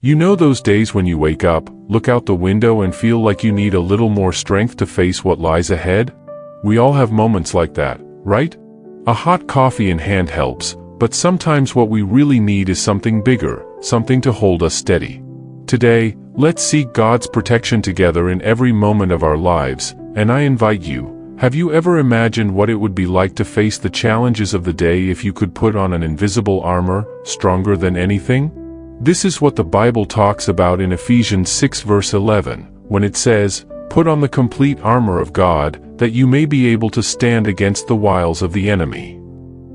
You know those days when you wake up, look out the window and feel like you need a little more strength to face what lies ahead? We all have moments like that, right? A hot coffee in hand helps, but sometimes what we really need is something bigger, something to hold us steady. Today, let's seek God's protection together in every moment of our lives, and I invite you, have you ever imagined what it would be like to face the challenges of the day if you could put on an invisible armor, stronger than anything? This is what the Bible talks about in Ephesians 6 verse 11, when it says, "Put on the complete armor of God, that you may be able to stand against the wiles of the enemy."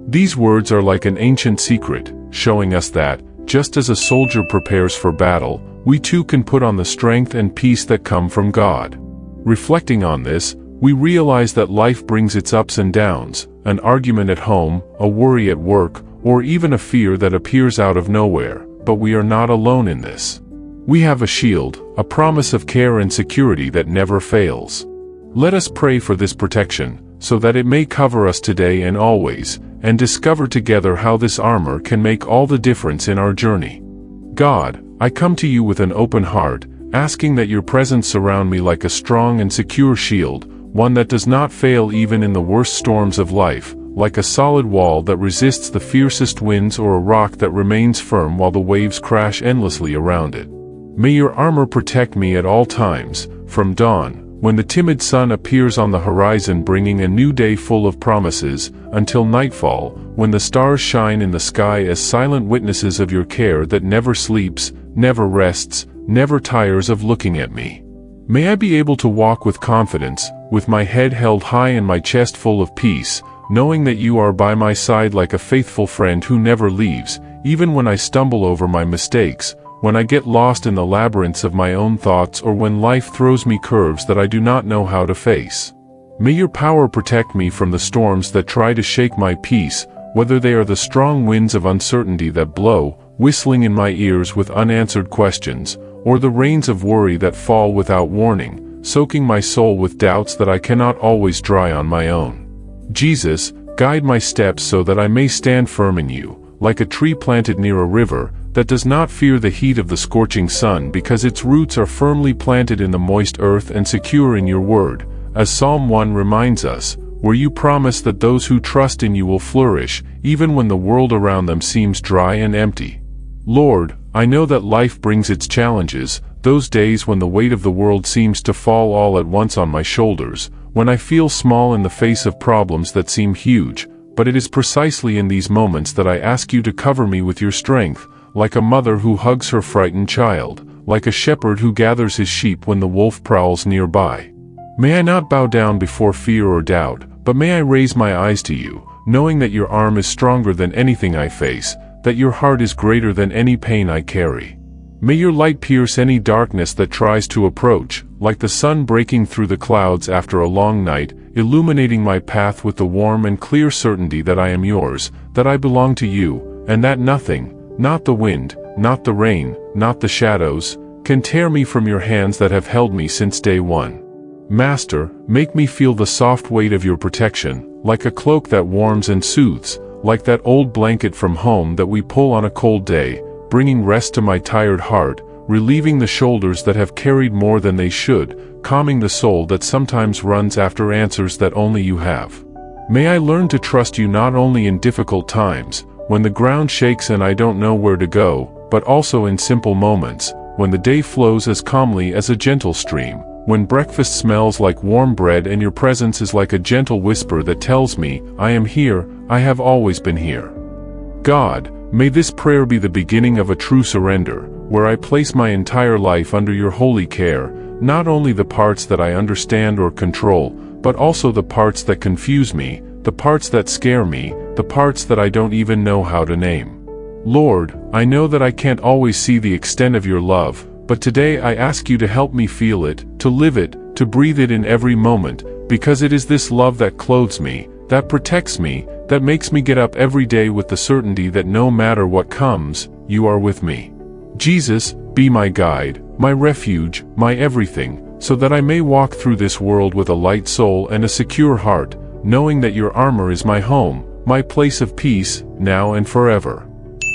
These words are like an ancient secret, showing us that, just as a soldier prepares for battle, we too can put on the strength and peace that come from God. Reflecting on this, we realize that life brings its ups and downs, an argument at home, a worry at work, or even a fear that appears out of nowhere. But we are not alone in this. We have a shield, a promise of care and security that never fails. Let us pray for this protection, so that it may cover us today and always, and discover together how this armor can make all the difference in our journey. God, I come to you with an open heart, asking that your presence surround me like a strong and secure shield, one that does not fail even in the worst storms of life, like a solid wall that resists the fiercest winds or a rock that remains firm while the waves crash endlessly around it. May your armor protect me at all times, from dawn, when the timid sun appears on the horizon bringing a new day full of promises, until nightfall, when the stars shine in the sky as silent witnesses of your care that never sleeps, never rests, never tires of looking at me. May I be able to walk with confidence, with my head held high and my chest full of peace, knowing that you are by my side like a faithful friend who never leaves, even when I stumble over my mistakes, when I get lost in the labyrinths of my own thoughts, or when life throws me curves that I do not know how to face. May your power protect me from the storms that try to shake my peace, whether they are the strong winds of uncertainty that blow, whistling in my ears with unanswered questions, or the rains of worry that fall without warning, soaking my soul with doubts that I cannot always dry on my own. Jesus, guide my steps so that I may stand firm in you, like a tree planted near a river, that does not fear the heat of the scorching sun because its roots are firmly planted in the moist earth and secure in your word, as Psalm 1 reminds us, where you promise that those who trust in you will flourish, even when the world around them seems dry and empty. Lord, I know that life brings its challenges, those days when the weight of the world seems to fall all at once on my shoulders, when I feel small in the face of problems that seem huge, but it is precisely in these moments that I ask you to cover me with your strength, like a mother who hugs her frightened child, like a shepherd who gathers his sheep when the wolf prowls nearby. May I not bow down before fear or doubt, but may I raise my eyes to you, knowing that your arm is stronger than anything I face, that your heart is greater than any pain I carry. May your light pierce any darkness that tries to approach, like the sun breaking through the clouds after a long night, illuminating my path with the warm and clear certainty that I am yours, that I belong to you, and that nothing, not the wind, not the rain, not the shadows, can tear me from your hands that have held me since day one. Master, make me feel the soft weight of your protection, like a cloak that warms and soothes, like that old blanket from home that we pull on a cold day, bringing rest to my tired heart, relieving the shoulders that have carried more than they should, calming the soul that sometimes runs after answers that only you have. May I learn to trust you not only in difficult times, when the ground shakes and I don't know where to go, but also in simple moments, when the day flows as calmly as a gentle stream, when breakfast smells like warm bread and your presence is like a gentle whisper that tells me, I am here, I have always been here. God, may this prayer be the beginning of a true surrender, where I place my entire life under your holy care, not only the parts that I understand or control, but also the parts that confuse me, the parts that scare me, the parts that I don't even know how to name. Lord, I know that I can't always see the extent of your love, but today I ask you to help me feel it, to live it, to breathe it in every moment, because it is this love that clothes me, that protects me, that makes me get up every day with the certainty that no matter what comes, you are with me. Jesus, be my guide, my refuge, my everything, so that I may walk through this world with a light soul and a secure heart, knowing that your armor is my home, my place of peace, now and forever.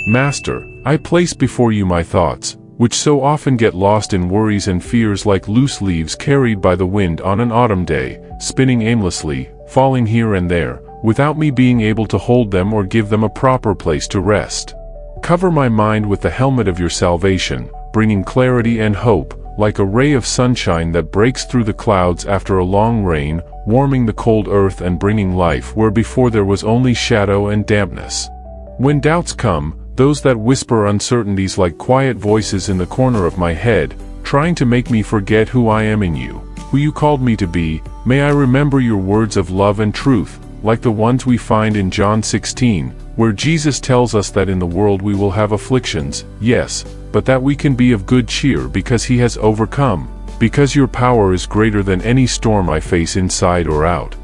Master, I place before you my thoughts, which so often get lost in worries and fears like loose leaves carried by the wind on an autumn day, spinning aimlessly, falling here and there, without me being able to hold them or give them a proper place to rest. Cover my mind with the helmet of your salvation, bringing clarity and hope, like a ray of sunshine that breaks through the clouds after a long rain, warming the cold earth and bringing life where before there was only shadow and dampness. When doubts come, those that whisper uncertainties like quiet voices in the corner of my head, trying to make me forget who I am in you, who you called me to be, may I remember your words of love and truth, like the ones we find in John 16, where Jesus tells us that in the world we will have afflictions, yes, but that we can be of good cheer because he has overcome, because your power is greater than any storm I face inside or out.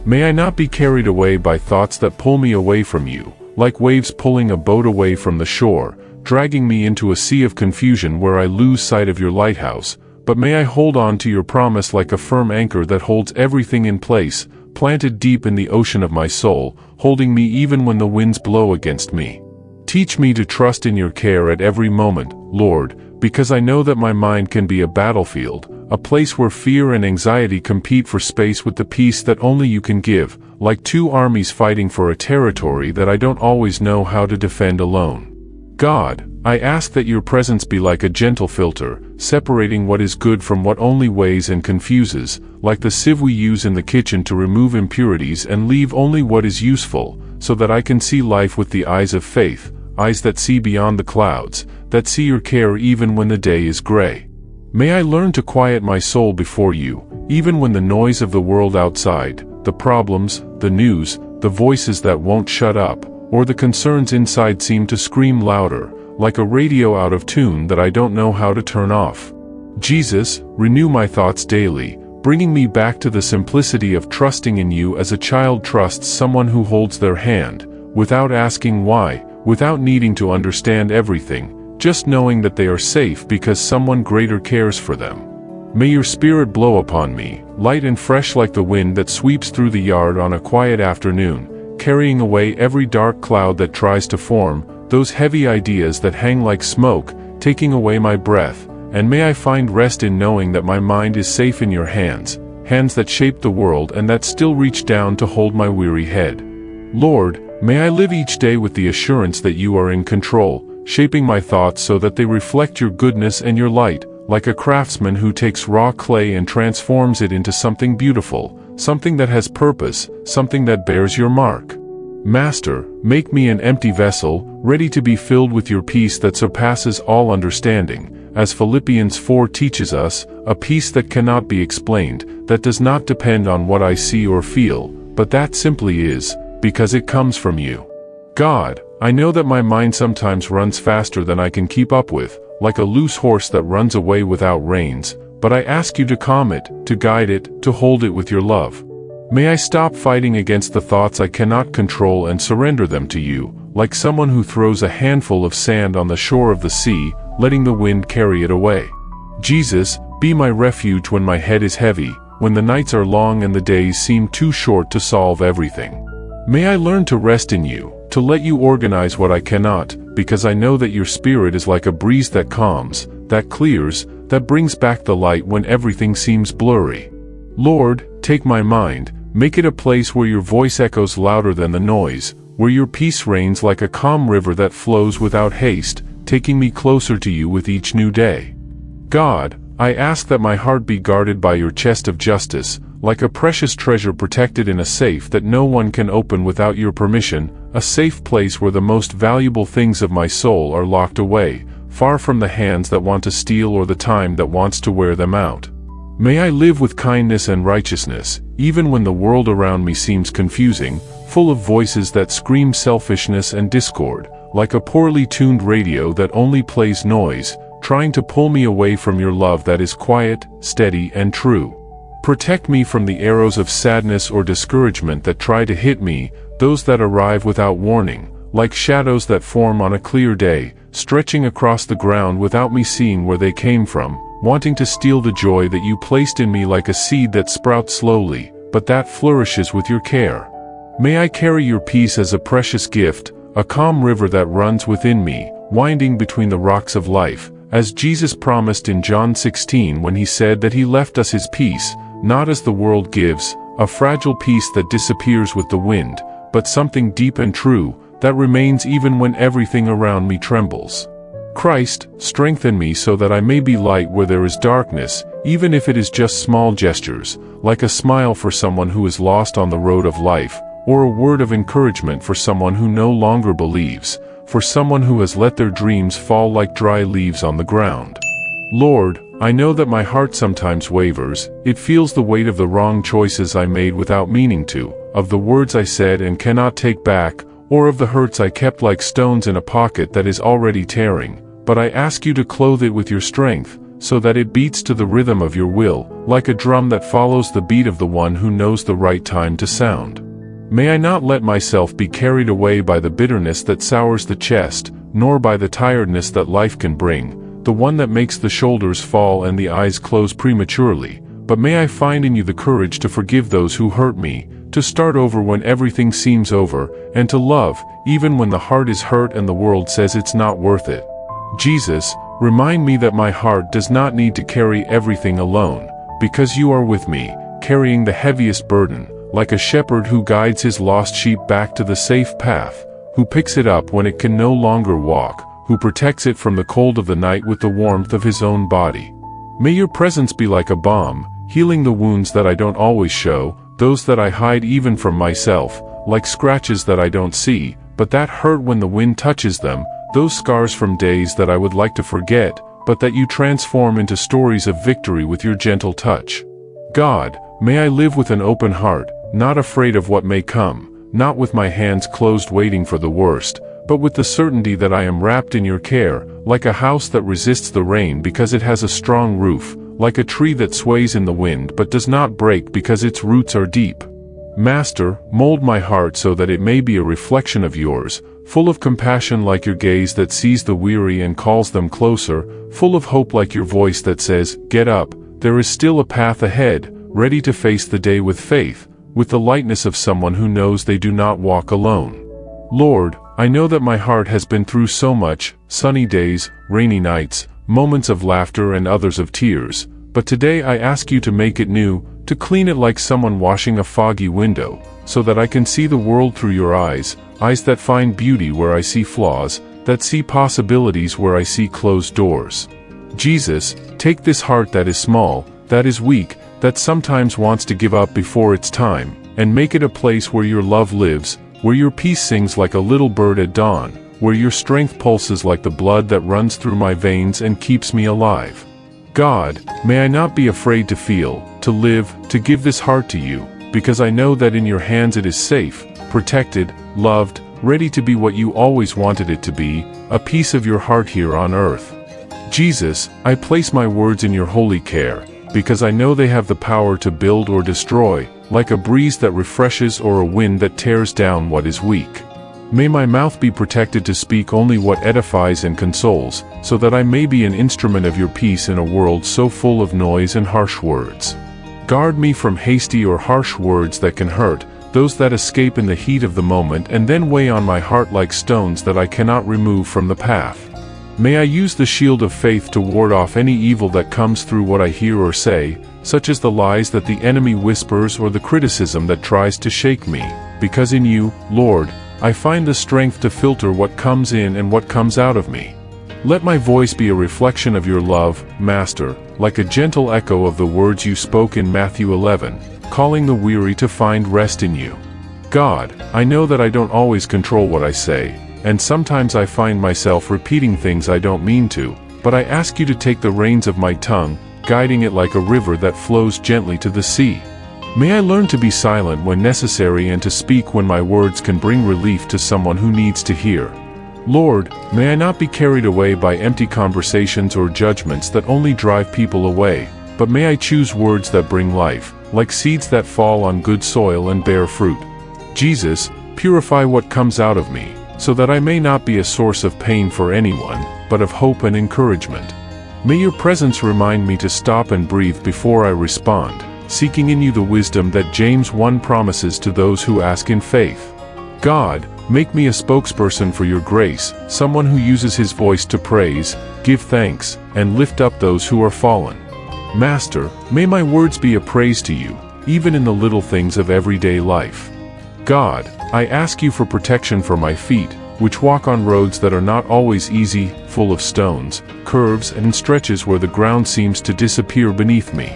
May I not be carried away by thoughts that pull me away from you, like waves pulling a boat away from the shore, dragging me into a sea of confusion where I lose sight of your lighthouse, but may I hold on to your promise like a firm anchor that holds everything in place, planted deep in the ocean of my soul, holding me even when the winds blow against me. Teach me to trust in your care at every moment, Lord, because I know that my mind can be a battlefield, a place where fear and anxiety compete for space with the peace that only you can give, like two armies fighting for a territory that I don't always know how to defend alone. God, I ask that your presence be like a gentle filter, separating what is good from what only weighs and confuses, like the sieve we use in the kitchen to remove impurities and leave only what is useful, so that I can see life with the eyes of faith, eyes that see beyond the clouds, that see your care even when the day is gray. May I learn to quiet my soul before you, even when the noise of the world outside, the problems, the news, the voices that won't shut up, or the concerns inside seem to scream louder, like a radio out of tune that I don't know how to turn off. Jesus, renew my thoughts daily, bringing me back to the simplicity of trusting in you as a child trusts someone who holds their hand, without asking why, without needing to understand everything, just knowing that they are safe because someone greater cares for them. May your spirit blow upon me, light and fresh like the wind that sweeps through the yard on a quiet afternoon, carrying away every dark cloud that tries to form, those heavy ideas that hang like smoke, taking away my breath, and may I find rest in knowing that my mind is safe in your hands, hands that shape the world and that still reach down to hold my weary head. Lord, may I live each day with the assurance that you are in control, shaping my thoughts so that they reflect your goodness and your light, like a craftsman who takes raw clay and transforms it into something beautiful, something that has purpose, something that bears your mark. Master, make me an empty vessel, ready to be filled with your peace that surpasses all understanding, as Philippians 4 teaches us, a peace that cannot be explained, that does not depend on what I see or feel, but that simply is, because it comes from you. God, I know that my mind sometimes runs faster than I can keep up with, like a loose horse that runs away without reins, but I ask you to calm it, to guide it, to hold it with your love. May I stop fighting against the thoughts I cannot control and surrender them to you, like someone who throws a handful of sand on the shore of the sea, letting the wind carry it away. Jesus, be my refuge when my head is heavy, when the nights are long and the days seem too short to solve everything. May I learn to rest in you, to let you organize what I cannot, because I know that your spirit is like a breeze that calms, that clears, that brings back the light when everything seems blurry. Lord, take my mind, make it a place where your voice echoes louder than the noise, where your peace reigns like a calm river that flows without haste, taking me closer to you with each new day. God, I ask that my heart be guarded by your chest of justice, like a precious treasure protected in a safe that no one can open without your permission, a safe place where the most valuable things of my soul are locked away, far from the hands that want to steal or the time that wants to wear them out. May I live with kindness and righteousness, even when the world around me seems confusing, full of voices that scream selfishness and discord, like a poorly tuned radio that only plays noise, trying to pull me away from your love that is quiet, steady, and true. Protect me from the arrows of sadness or discouragement that try to hit me, those that arrive without warning, like shadows that form on a clear day, stretching across the ground without me seeing where they came from, wanting to steal the joy that you placed in me like a seed that sprouts slowly, but that flourishes with your care. May I carry your peace as a precious gift, a calm river that runs within me, winding between the rocks of life, as Jesus promised in John 16 when he said that he left us his peace, not as the world gives, a fragile peace that disappears with the wind, but something deep and true, that remains even when everything around me trembles. Christ, strengthen me so that I may be light where there is darkness, even if it is just small gestures, like a smile for someone who is lost on the road of life, or a word of encouragement for someone who no longer believes, for someone who has let their dreams fall like dry leaves on the ground. Lord, I know that my heart sometimes wavers. It feels the weight of the wrong choices I made without meaning to, of the words I said and cannot take back, or of the hurts I kept like stones in a pocket that is already tearing. But I ask you to clothe it with your strength, so that it beats to the rhythm of your will, like a drum that follows the beat of the one who knows the right time to sound. May I not let myself be carried away by the bitterness that sours the chest, nor by the tiredness that life can bring, the one that makes the shoulders fall and the eyes close prematurely, but may I find in you the courage to forgive those who hurt me, to start over when everything seems over, and to love, even when the heart is hurt and the world says it's not worth it. Jesus, remind me that my heart does not need to carry everything alone, because you are with me, carrying the heaviest burden, like a shepherd who guides his lost sheep back to the safe path, who picks it up when it can no longer walk, who protects it from the cold of the night with the warmth of his own body. May your presence be like a balm, healing the wounds that I don't always show, those that I hide even from myself, like scratches that I don't see, but that hurt when the wind touches them, those scars from days that I would like to forget, but that you transform into stories of victory with your gentle touch. God, may I live with an open heart, not afraid of what may come, not with my hands closed waiting for the worst, but with the certainty that I am wrapped in your care, like a house that resists the rain because it has a strong roof, like a tree that sways in the wind but does not break because its roots are deep. Master, mold my heart so that it may be a reflection of yours, full of compassion like your gaze that sees the weary and calls them closer, full of hope like your voice that says, "Get up, there is still a path ahead," ready to face the day with faith, with the lightness of someone who knows they do not walk alone. Lord, I know that my heart has been through so much, sunny days, rainy nights, moments of laughter and others of tears, but today I ask you to make it new, to clean it like someone washing a foggy window, so that I can see the world through your eyes, eyes that find beauty where I see flaws, that see possibilities where I see closed doors. Jesus, take this heart that is small, that is weak, that sometimes wants to give up before its time, and make it a place where your love lives, where your peace sings like a little bird at dawn, where your strength pulses like the blood that runs through my veins and keeps me alive. God, may I not be afraid to feel, to live, to give this heart to you, because I know that in your hands it is safe, protected, loved, ready to be what you always wanted it to be, a piece of your heart here on earth. Jesus, I place my words in your holy care, because I know they have the power to build or destroy, like a breeze that refreshes or a wind that tears down what is weak. May my mouth be protected to speak only what edifies and consoles, so that I may be an instrument of your peace in a world so full of noise and harsh words. Guard me from hasty or harsh words that can hurt, those that escape in the heat of the moment and then weigh on my heart like stones that I cannot remove from the path. May I use the shield of faith to ward off any evil that comes through what I hear or say, such as the lies that the enemy whispers or the criticism that tries to shake me, because in you, Lord, I find the strength to filter what comes in and what comes out of me. Let my voice be a reflection of your love, Master, like a gentle echo of the words you spoke in Matthew 11, calling the weary to find rest in you. God, I know that I don't always control what I say, and sometimes I find myself repeating things I don't mean to, but I ask you to take the reins of my tongue, guiding it like a river that flows gently to the sea. May I learn to be silent when necessary and to speak when my words can bring relief to someone who needs to hear. Lord, may I not be carried away by empty conversations or judgments that only drive people away, but may I choose words that bring life, like seeds that fall on good soil and bear fruit. Jesus, purify what comes out of me, so that I may not be a source of pain for anyone, but of hope and encouragement. May your presence remind me to stop and breathe before I respond, seeking in you the wisdom that James 1 promises to those who ask in faith. God, Make me a spokesperson for your grace, someone who uses his voice to praise, give thanks, and lift up those who are fallen. Master, may my words be a praise to you, even in the little things of everyday life. God, I ask you for protection for my feet, which walk on roads that are not always easy, full of stones, curves, and stretches where the ground seems to disappear beneath me.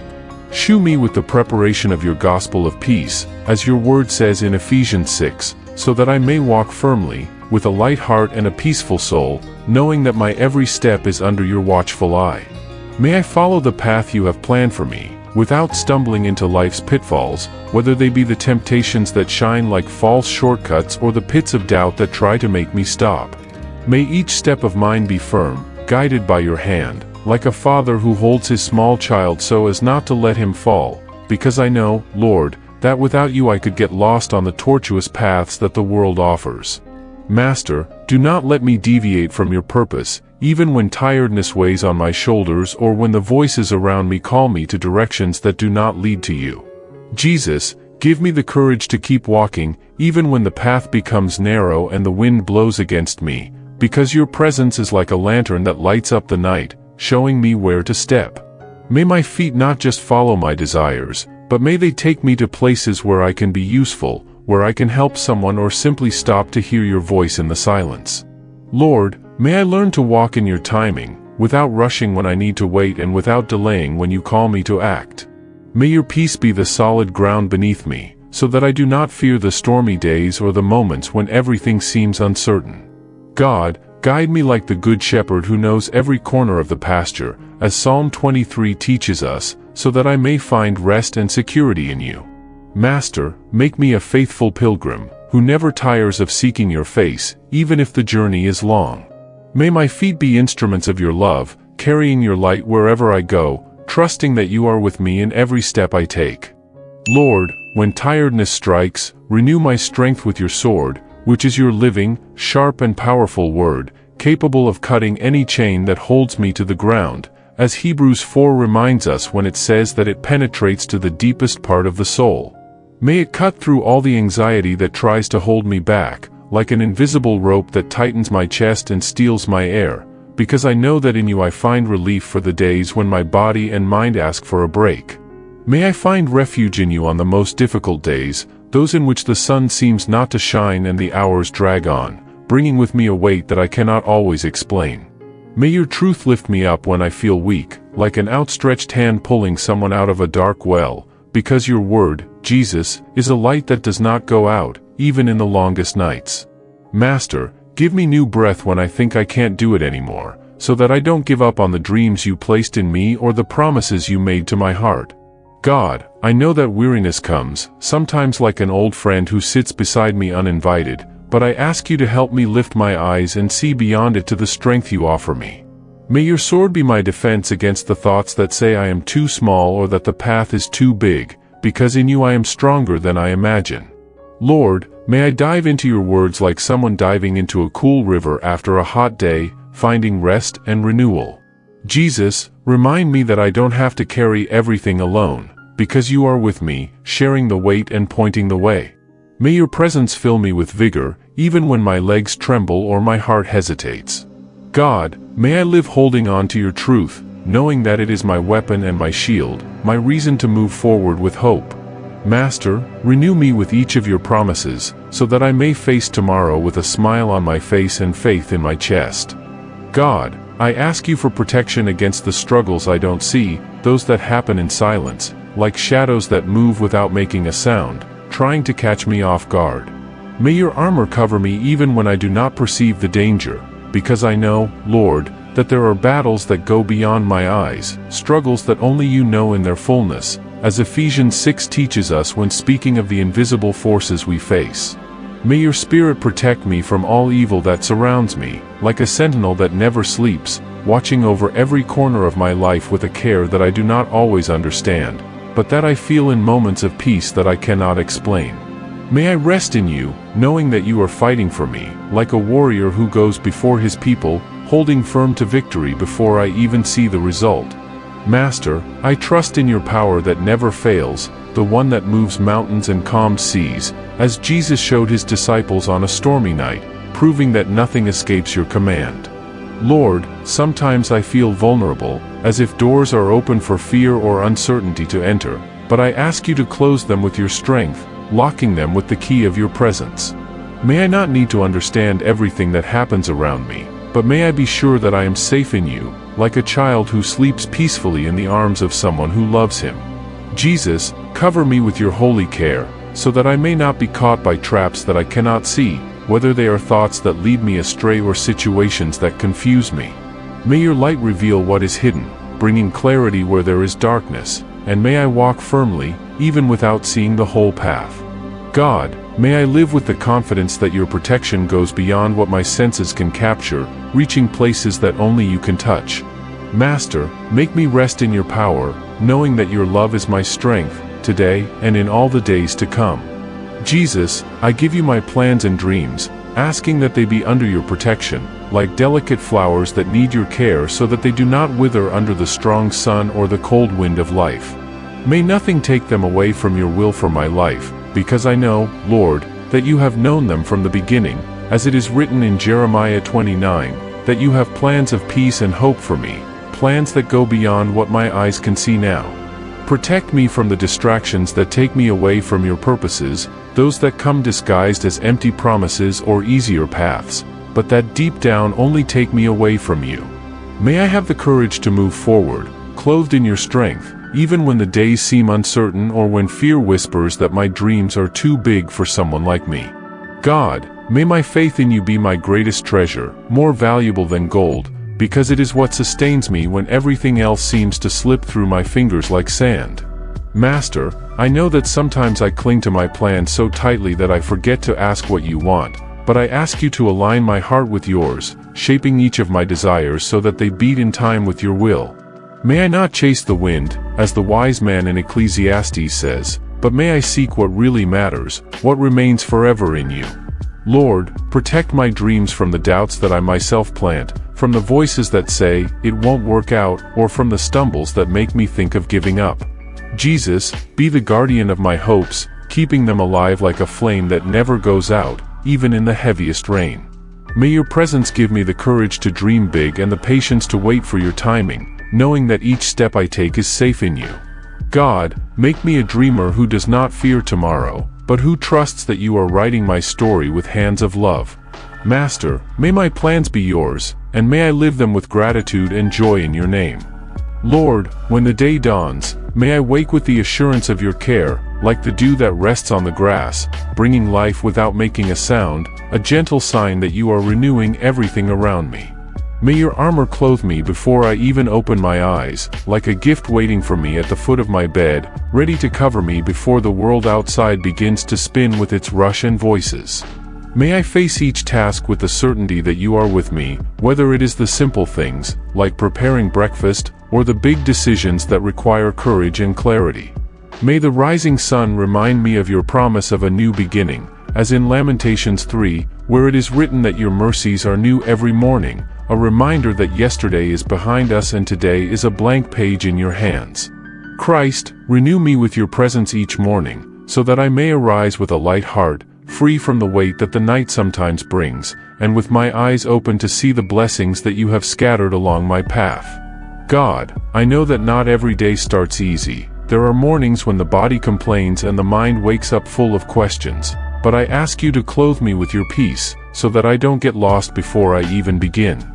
Shoe me with the preparation of your gospel of peace, as your word says in Ephesians 6, so that I may walk firmly, with a light heart and a peaceful soul, knowing that my every step is under your watchful eye. May I follow the path you have planned for me, without stumbling into life's pitfalls, whether they be the temptations that shine like false shortcuts or the pits of doubt that try to make me stop. May each step of mine be firm, guided by your hand, like a father who holds his small child so as not to let him fall, because I know, Lord, that without you I could get lost on the tortuous paths that the world offers. Master, do not let me deviate from your purpose, even when tiredness weighs on my shoulders or when the voices around me call me to directions that do not lead to you. Jesus, give me the courage to keep walking, even when the path becomes narrow and the wind blows against me, because your presence is like a lantern that lights up the night, showing me where to step. May my feet not just follow my desires, but may they take me to places where I can be useful, where I can help someone or simply stop to hear your voice in the silence. Lord, may I learn to walk in your timing, without rushing when I need to wait and without delaying when you call me to act. May your peace be the solid ground beneath me, so that I do not fear the stormy days or the moments when everything seems uncertain. God, guide me like the good shepherd who knows every corner of the pasture, as Psalm 23 teaches us, so that I may find rest and security in you. Master, make me a faithful pilgrim, who never tires of seeking your face, even if the journey is long. May my feet be instruments of your love, carrying your light wherever I go, trusting that you are with me in every step I take. Lord, when tiredness strikes, renew my strength with your sword, which is your living, sharp and powerful word, capable of cutting any chain that holds me to the ground, as Hebrews 4 reminds us when it says that it penetrates to the deepest part of the soul. May it cut through all the anxiety that tries to hold me back, like an invisible rope that tightens my chest and steals my air, because I know that in you I find relief for the days when my body and mind ask for a break. May I find refuge in you on the most difficult days, those in which the sun seems not to shine and the hours drag on, bringing with me a weight that I cannot always explain. May your truth lift me up when I feel weak, like an outstretched hand pulling someone out of a dark well, because your word, Jesus, is a light that does not go out, even in the longest nights. Master, give me new breath when I think I can't do it anymore, so that I don't give up on the dreams you placed in me or the promises you made to my heart. God, I know that weariness comes, sometimes like an old friend who sits beside me uninvited, but I ask you to help me lift my eyes and see beyond it to the strength you offer me. May your sword be my defense against the thoughts that say I am too small or that the path is too big, because in you I am stronger than I imagine. Lord, may I dive into your words like someone diving into a cool river after a hot day, finding rest and renewal. Jesus, remind me that I don't have to carry everything alone, because you are with me, sharing the weight and pointing the way. May your presence fill me with vigor, even when my legs tremble or my heart hesitates. God, may I live holding on to your truth, knowing that it is my weapon and my shield, my reason to move forward with hope. Master, renew me with each of your promises, so that I may face tomorrow with a smile on my face and faith in my chest. God, I ask you for protection against the struggles I don't see, those that happen in silence, like shadows that move without making a sound, trying to catch me off guard. May your armor cover me even when I do not perceive the danger, because I know, Lord, that there are battles that go beyond my eyes, struggles that only you know in their fullness, as Ephesians 6 teaches us when speaking of the invisible forces we face. May your Spirit protect me from all evil that surrounds me, like a sentinel that never sleeps, watching over every corner of my life with a care that I do not always understand, but that I feel in moments of peace that I cannot explain. May I rest in you, knowing that you are fighting for me, like a warrior who goes before his people, holding firm to victory before I even see the result. Master, I trust in your power that never fails, the one that moves mountains and calms seas, as Jesus showed his disciples on a stormy night, proving that nothing escapes your command. Lord, sometimes I feel vulnerable, as if doors are open for fear or uncertainty to enter, but I ask you to close them with your strength, locking them with the key of your presence. May I not need to understand everything that happens around me, but may I be sure that I am safe in you, like a child who sleeps peacefully in the arms of someone who loves him. Jesus, cover me with your holy care, so that I may not be caught by traps that I cannot see, whether they are thoughts that lead me astray or situations that confuse me. May your light reveal what is hidden, bringing clarity where there is darkness, and may I walk firmly, even without seeing the whole path. God, may I live with the confidence that your protection goes beyond what my senses can capture, reaching places that only you can touch. Master, make me rest in your power, knowing that your love is my strength, today and in all the days to come. Jesus, I give you my plans and dreams, asking that they be under your protection, like delicate flowers that need your care so that they do not wither under the strong sun or the cold wind of life. May nothing take them away from your will for my life, because I know, Lord, that you have known them from the beginning, as it is written in Jeremiah 29, that you have plans of peace and hope for me, plans that go beyond what my eyes can see now. Protect me from the distractions that take me away from your purposes, those that come disguised as empty promises or easier paths, but that deep down only take me away from you. May I have the courage to move forward, clothed in your strength, even when the days seem uncertain or when fear whispers that my dreams are too big for someone like me. God, may my faith in you be my greatest treasure, more valuable than gold, because it is what sustains me when everything else seems to slip through my fingers like sand. Master, I know that sometimes I cling to my plans so tightly that I forget to ask what you want, but I ask you to align my heart with yours, shaping each of my desires so that they beat in time with your will. May I not chase the wind, as the wise man in Ecclesiastes says, but may I seek what really matters, what remains forever in you. Lord, protect my dreams from the doubts that I myself plant, from the voices that say, it won't work out, or from the stumbles that make me think of giving up. Jesus, be the guardian of my hopes, keeping them alive like a flame that never goes out, even in the heaviest rain. May your presence give me the courage to dream big and the patience to wait for your timing, knowing that each step I take is safe in you. God, make me a dreamer who does not fear tomorrow, but who trusts that you are writing my story with hands of love. Master, may my plans be yours, and may I live them with gratitude and joy in your name. Lord, when the day dawns, may I wake with the assurance of your care, like the dew that rests on the grass, bringing life without making a sound, a gentle sign that you are renewing everything around me. May your armor clothe me before I even open my eyes, like a gift waiting for me at the foot of my bed, ready to cover me before the world outside begins to spin with its rush and voices. May I face each task with the certainty that you are with me, whether it is the simple things, like preparing breakfast, or the big decisions that require courage and clarity. May the rising sun remind me of your promise of a new beginning, as in Lamentations 3, where it is written that your mercies are new every morning, a reminder that yesterday is behind us and today is a blank page in your hands. Christ, renew me with your presence each morning, so that I may arise with a light heart, free from the weight that the night sometimes brings, and with my eyes open to see the blessings that you have scattered along my path. God, I know that not every day starts easy. There are mornings when the body complains and the mind wakes up full of questions, but I ask you to clothe me with your peace, so that I don't get lost before I even begin.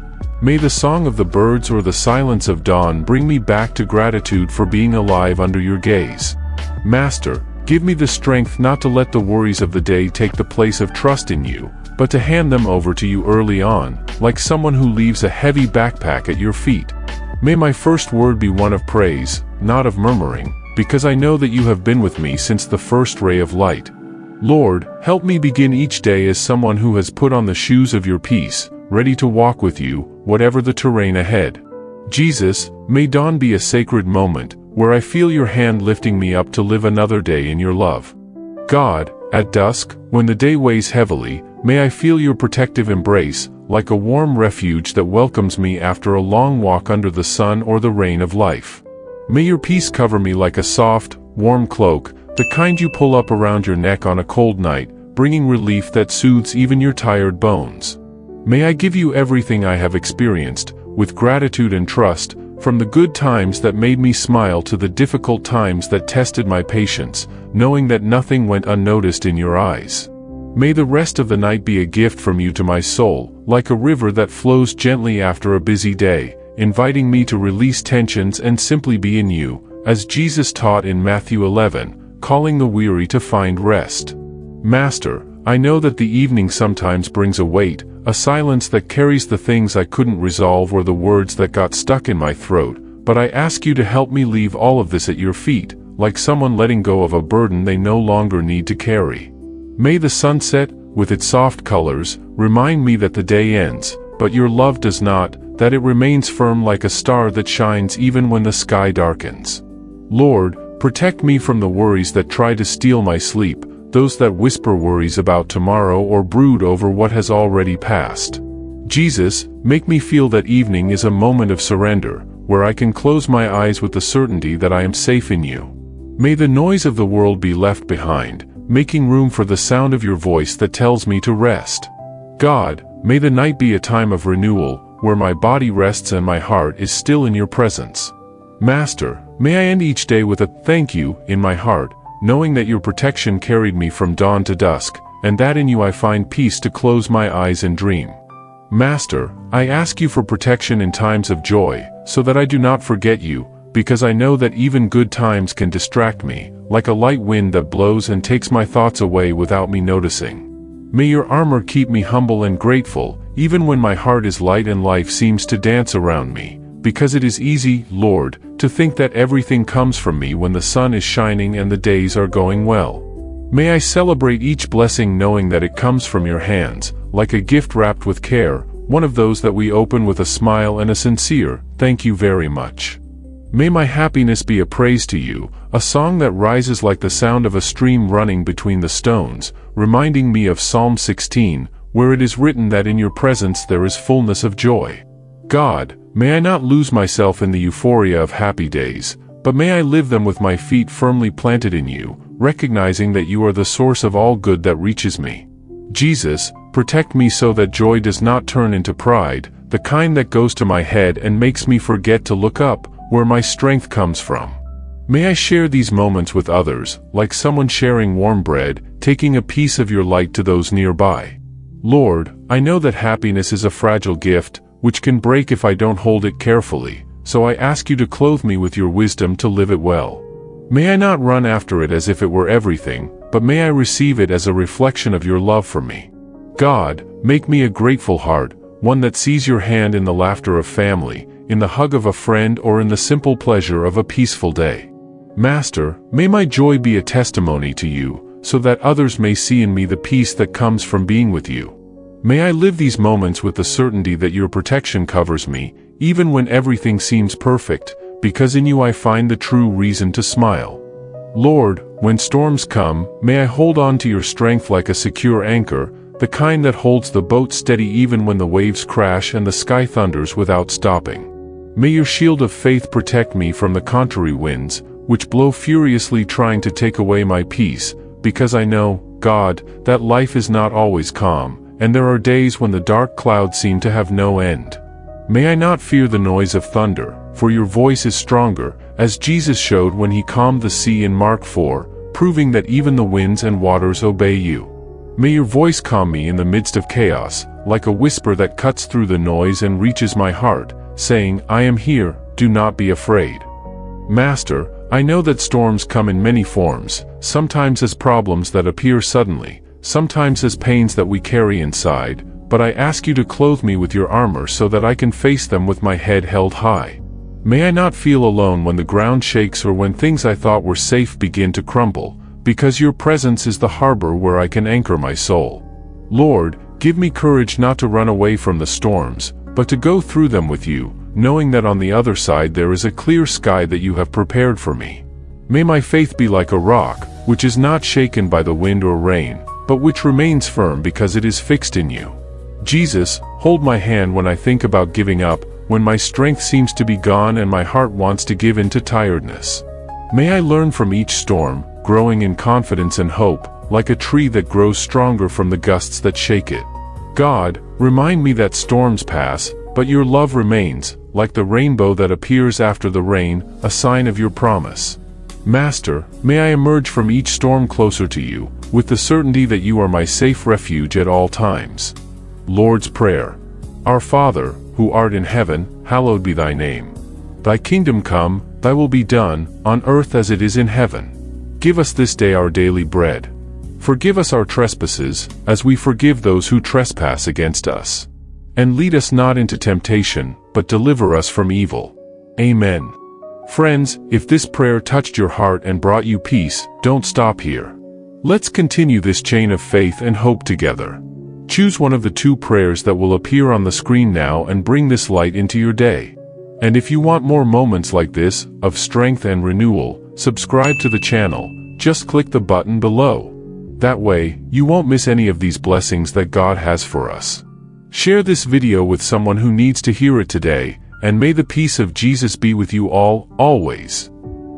May the song of the birds or the silence of dawn bring me back to gratitude for being alive under your gaze. Master, give me the strength not to let the worries of the day take the place of trust in you, but to hand them over to you early on, like someone who leaves a heavy backpack at your feet. May my first word be one of praise, not of murmuring, because I know that you have been with me since the first ray of light. Lord, help me begin each day as someone who has put on the shoes of your peace, ready to walk with you, whatever the terrain ahead. Jesus, may dawn be a sacred moment, where I feel your hand lifting me up to live another day in your love. God, at dusk, when the day weighs heavily, may I feel your protective embrace, like a warm refuge that welcomes me after a long walk under the sun or the rain of life. May your peace cover me like a soft, warm cloak, the kind you pull up around your neck on a cold night, bringing relief that soothes even your tired bones. May I give you everything I have experienced, with gratitude and trust, from the good times that made me smile to the difficult times that tested my patience, knowing that nothing went unnoticed in your eyes. May the rest of the night be a gift from you to my soul, like a river that flows gently after a busy day, inviting me to release tensions and simply be in you, as Jesus taught in Matthew 11, calling the weary to find rest. Master, I know that the evening sometimes brings a weight, a silence that carries the things I couldn't resolve or the words that got stuck in my throat, but I ask you to help me leave all of this at your feet, like someone letting go of a burden they no longer need to carry. May the sunset, with its soft colors, remind me that the day ends, but your love does not, that it remains firm like a star that shines even when the sky darkens. Lord, protect me from the worries that try to steal my sleep, those that whisper worries about tomorrow or brood over what has already passed. Jesus, make me feel that evening is a moment of surrender, where I can close my eyes with the certainty that I am safe in you. May the noise of the world be left behind, making room for the sound of your voice that tells me to rest. God, may the night be a time of renewal, where my body rests and my heart is still in your presence. Master, may I end each day with a thank you in my heart, knowing that your protection carried me from dawn to dusk, and that in you I find peace to close my eyes and dream. Master, I ask you for protection in times of joy, so that I do not forget you, because I know that even good times can distract me, like a light wind that blows and takes my thoughts away without me noticing. May your armor keep me humble and grateful, even when my heart is light and life seems to dance around me, because it is easy, Lord, to think that everything comes from me when the sun is shining and the days are going well. May I celebrate each blessing knowing that it comes from your hands, like a gift wrapped with care, one of those that we open with a smile and a sincere, thank you very much. May my happiness be a praise to you, a song that rises like the sound of a stream running between the stones, reminding me of Psalm 16, where it is written that in your presence there is fullness of joy. God, may I not lose myself in the euphoria of happy days, but may I live them with my feet firmly planted in you, recognizing that you are the source of all good that reaches me. Jesus, protect me so that joy does not turn into pride, the kind that goes to my head and makes me forget to look up, where my strength comes from. May I share these moments with others, like someone sharing warm bread, taking a piece of your light to those nearby. Lord, I know that happiness is a fragile gift, which can break if I don't hold it carefully, so I ask you to clothe me with your wisdom to live it well. May I not run after it as if it were everything, but may I receive it as a reflection of your love for me. God, make me a grateful heart, one that sees your hand in the laughter of family, in the hug of a friend or in the simple pleasure of a peaceful day. Master, may my joy be a testimony to you, so that others may see in me the peace that comes from being with you. May I live these moments with the certainty that your protection covers me, even when everything seems perfect, because in you I find the true reason to smile. Lord, when storms come, may I hold on to your strength like a secure anchor, the kind that holds the boat steady even when the waves crash and the sky thunders without stopping. May your shield of faith protect me from the contrary winds, which blow furiously trying to take away my peace, because I know, God, that life is not always calm, and there are days when the dark clouds seem to have no end. May I not fear the noise of thunder, for your voice is stronger, as Jesus showed when he calmed the sea in Mark 4, proving that even the winds and waters obey you. May your voice calm me in the midst of chaos, like a whisper that cuts through the noise and reaches my heart, saying, I am here, do not be afraid. Master, I know that storms come in many forms, sometimes as problems that appear suddenly, sometimes as pains that we carry inside, but I ask you to clothe me with your armor so that I can face them with my head held high. May I not feel alone when the ground shakes or when things I thought were safe begin to crumble, because your presence is the harbor where I can anchor my soul. Lord, give me courage not to run away from the storms, but to go through them with you, knowing that on the other side there is a clear sky that you have prepared for me. May my faith be like a rock, which is not shaken by the wind or rain, but which remains firm because it is fixed in you. Jesus, hold my hand when I think about giving up, when my strength seems to be gone and my heart wants to give in to tiredness. May I learn from each storm, growing in confidence and hope, like a tree that grows stronger from the gusts that shake it. God, remind me that storms pass, but your love remains, like the rainbow that appears after the rain, a sign of your promise. Master, may I emerge from each storm closer to you, with the certainty that you are my safe refuge at all times. Lord's Prayer. Our Father, who art in heaven, hallowed be thy name. Thy kingdom come, thy will be done, on earth as it is in heaven. Give us this day our daily bread. Forgive us our trespasses, as we forgive those who trespass against us. And lead us not into temptation, but deliver us from evil. Amen. Friends, if this prayer touched your heart and brought you peace, don't stop here. Let's continue this chain of faith and hope together. Choose one of the 2 prayers that will appear on the screen now and bring this light into your day. And if you want more moments like this, of strength and renewal, subscribe to the channel. Just click the button below. That way, you won't miss any of these blessings that God has for us. Share this video with someone who needs to hear it today, and may the peace of Jesus be with you all, always.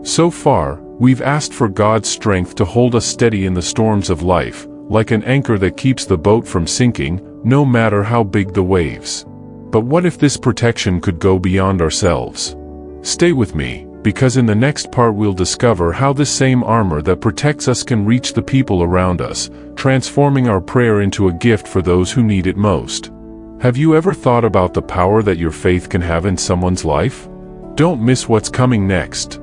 So far, we've asked for God's strength to hold us steady in the storms of life, like an anchor that keeps the boat from sinking, no matter how big the waves. But what if this protection could go beyond ourselves? Stay with me, because in the next part we'll discover how this same armor that protects us can reach the people around us, transforming our prayer into a gift for those who need it most. Have you ever thought about the power that your faith can have in someone's life? Don't miss what's coming next.